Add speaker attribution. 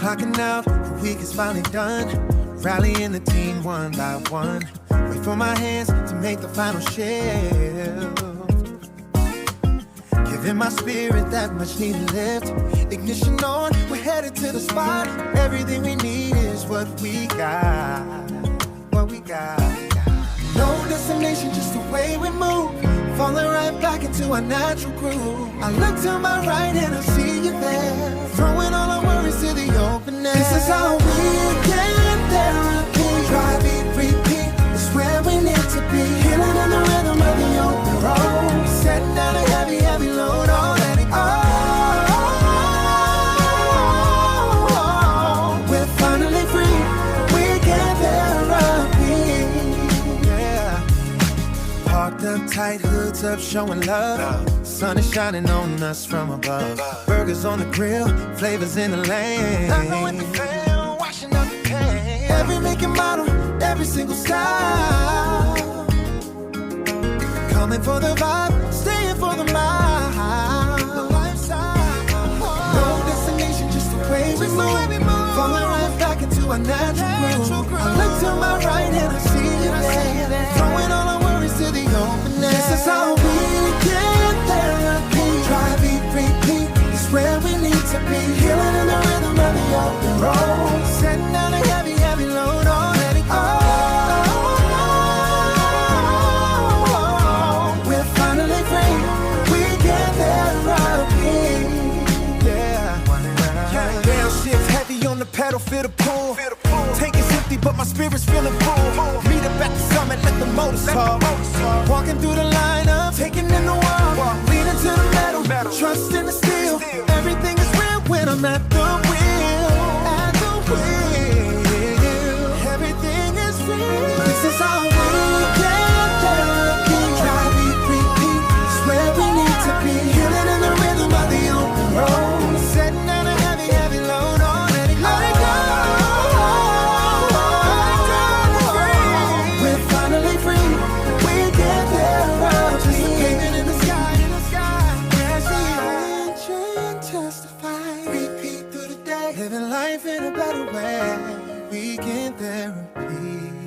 Speaker 1: Clocking out, the week is finally done. Rallying the team one by one. Wait for my hands to make the final shift. Giving my spirit that much needed lift. Ignition on, we're headed to the spot. Everything we need is what we got. What we got. No destination, just the way we move. Falling right back into our natural groove. I look to my right and I see you there. Throwing all our worries to the open air. This is how we get therapy. Drive, eat, repeat, it's where we need to be. Healing in the rhythm of the open road. Setting down a heavy, heavy load already. Oh, we're finally free. We get therapy. Yeah. Parked up tight, hoods up, showing love. Sun is shining on us from above. Burgers on the grill, flavors in the lane. I know what the feel, washing up the pain. Every make and model, every single style. Coming for the vibe, staying for the mile. The lifestyle. No destination, just the way we move. Falling right back into our natural groove. I look to my right and I see you there. Throwing all our worries to the open air. This is how we get therapy. Drive, eat, repeat, it's where we need to be. Healing in the rhythm of the open road. Setting down a heavy, heavy load already. Oh, we're finally free. We get therapy. Yeah. Downshift heavy on the pedal, feel the pull. Tank is empty, but my spirit's feeling full. Meet up at the summit, let the motors talk. Walking through the lineup, taking in the walk. Leaning to the metal, trust in the steel. Everything is real when I'm at the wheel. At the wheel, everything is real. This is how we get therapy. Drive, eat, repeat, it's where we need to be. Healing in the rhythm of the open road. Setting down a heavy, heavy load already. Let it go. We're finally free. We get therapy. Just a payment in the sky, in the sky. Where's the engine testify? Repeat through the day. Living life in a better way. We get therapy.